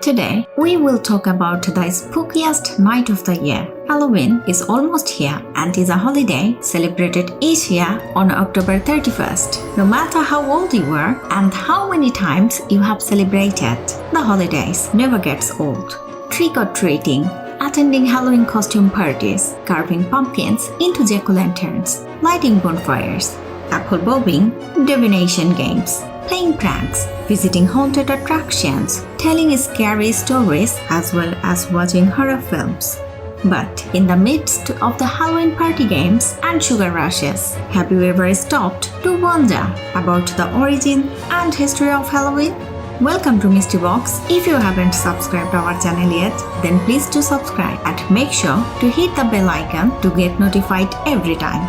Today, we will talk about the spookiest night of the year. Halloween is almost here and is a holiday celebrated each year on October 31st. No matter how old you are and how many times you have celebrated, the holidays never gets old. Trick-or-treating, attending Halloween costume parties, carving pumpkins into jack-o'-lanterns, lighting bonfires, apple bobbing, divination games, playing pranks, visiting haunted attractions, telling scary stories as well as watching horror films. But in the midst of the Halloween party games and sugar rushes, have you ever stopped to wonder about the origin and history of Halloween? Welcome to Mystery Box. If you haven't subscribed to our channel yet, then please do subscribe and make sure to hit the bell icon to get notified every time.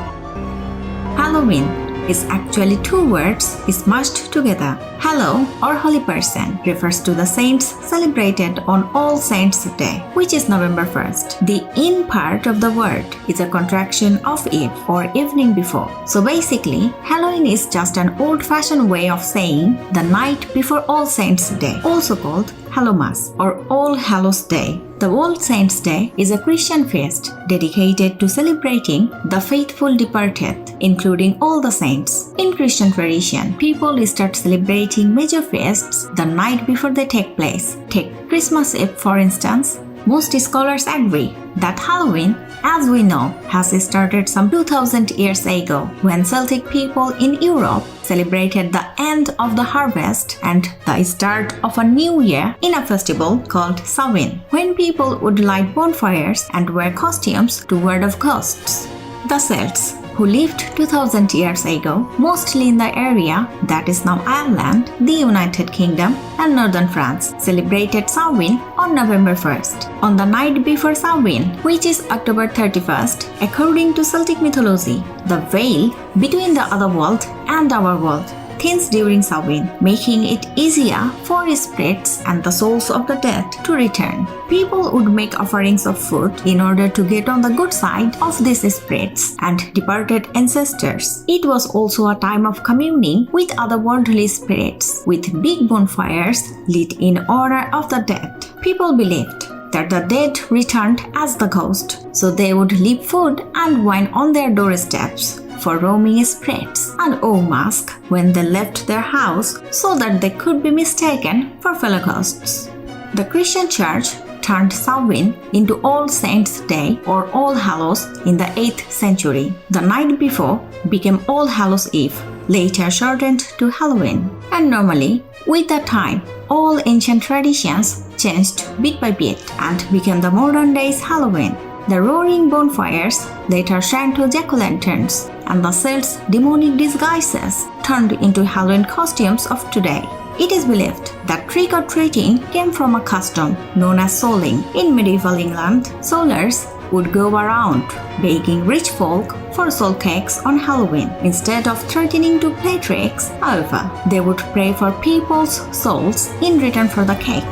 Halloween is actually two words smushed together. Hallow or holy person refers to the saints celebrated on All Saints' Day, which is November 1st. The in part of the word is a contraction of eve or evening before. So basically, Halloween is just an old-fashioned way of saying the night before All Saints' Day, also called Hallowmas or All Hallows Day. The All Saints' Day is a Christian feast dedicated to celebrating the faithful departed, including all the saints. In Christian tradition, people start celebrating major feasts the night before they take place. Take Christmas Eve, for instance. Most scholars agree that Halloween, as we know, has started some 2000 years ago when Celtic people in Europe celebrated the end of the harvest and the start of a new year in a festival called Samhain, when people would light bonfires and wear costumes to ward off ghosts. The Celts, who lived 2000 years ago, mostly in the area that is now Ireland, the United Kingdom, and northern France, celebrated Samhain on November 1st. On the night before Samhain, which is October 31st, according to Celtic mythology, the veil between the other world and our world thins during Samhain, making it easier for spirits and the souls of the dead to return. People would make offerings of food in order to get on the good side of these spirits and departed ancestors. It was also a time of communing with otherworldly spirits, with big bonfires lit in honor of the dead. People believed that the dead returned as the ghost, so they would leave food and wine on their doorsteps for roaming spirits and owe mask when they left their house so that they could be mistaken for fellow ghosts. The Christian Church turned Samhain into All Saints' Day or All Hallows in the 8th century. The night before became All Hallows Eve, later shortened to Halloween. And normally, with the time, all ancient traditions changed bit by bit and became the modern day's Halloween. The roaring bonfires later turned to jack-o'-lanterns, and the Celts' demonic disguises turned into Halloween costumes of today. It is believed that trick-or-treating came from a custom known as souling. In medieval England, soulers would go around begging rich folk for soul cakes on Halloween. Instead of threatening to play tricks, however, they would pray for people's souls in return for the cake.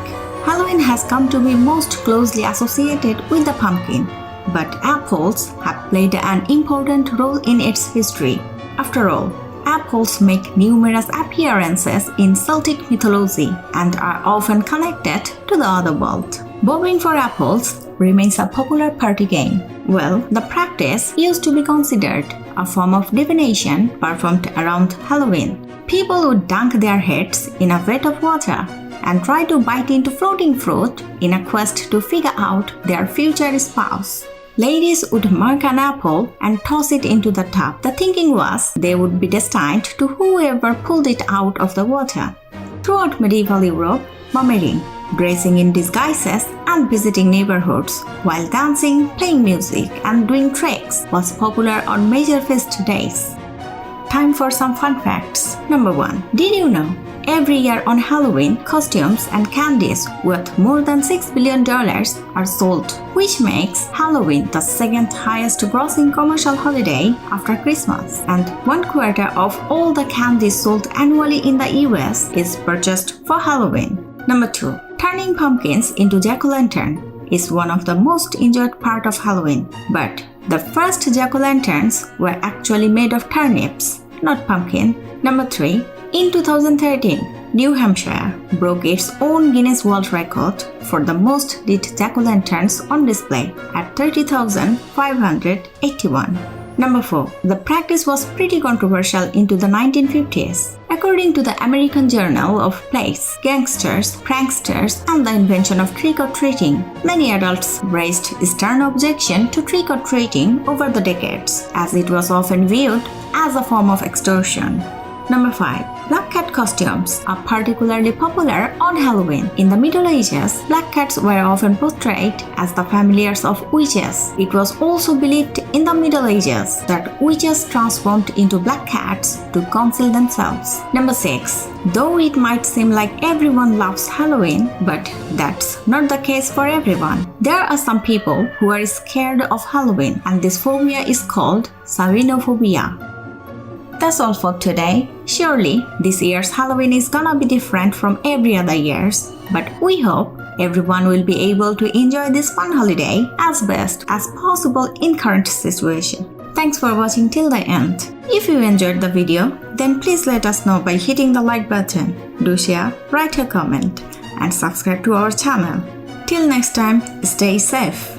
Halloween has come to be most closely associated with the pumpkin, but apples have played an important role in its history. After all, apples make numerous appearances in Celtic mythology and are often connected to the other world. Bobbing for apples remains a popular party game. Well, the practice used to be considered a form of divination performed around Halloween. People would dunk their heads in a vat of water and try to bite into floating fruit in a quest to figure out their future spouse. Ladies would mark an apple and toss it into the tub. The thinking was they would be destined to whoever pulled it out of the water. Throughout medieval Europe, mummering, dressing in disguises, and visiting neighborhoods while dancing, playing music, and doing tricks was popular on major feast days. Time for some fun facts. Number 1. Did you know? Every year on Halloween, costumes and candies worth more than $6 billion are sold, which makes Halloween the second highest grossing commercial holiday after Christmas. And 1/4 of all the candies sold annually in the US is purchased for Halloween. Number 2. Turning pumpkins into jack-o'-lantern is one of the most enjoyed part of Halloween. But the first jack-o'-lanterns were actually made of turnips, not pumpkin. Number 3. In 2013, New Hampshire broke its own Guinness World Record for the most lit jack-o'-lanterns on display at 30,581. Number 4. The practice was pretty controversial into the 1950s. According to the American Journal of Plagues, Gangsters, Pranksters, and the Invention of Trick-or-Treating, many adults raised stern objection to trick-or-treating over the decades, as it was often viewed as a form of extortion. Number 5. Black cat costumes are particularly popular on Halloween. In the Middle Ages, black cats were often portrayed as the familiars of witches. It was also believed in the Middle Ages that witches transformed into black cats to conceal themselves. Number 6. Though it might seem like everyone loves Halloween, but that's not the case for everyone. There are some people who are scared of Halloween, and this phobia is called Samhainophobia. That's all for today. Surely, this year's Halloween is gonna be different from every other year's, but we hope everyone will be able to enjoy this fun holiday as best as possible in current situation. Thanks for watching till the end. If you enjoyed the video, then please let us know by hitting the like button, do share, write a comment, and subscribe to our channel. Till next time, stay safe.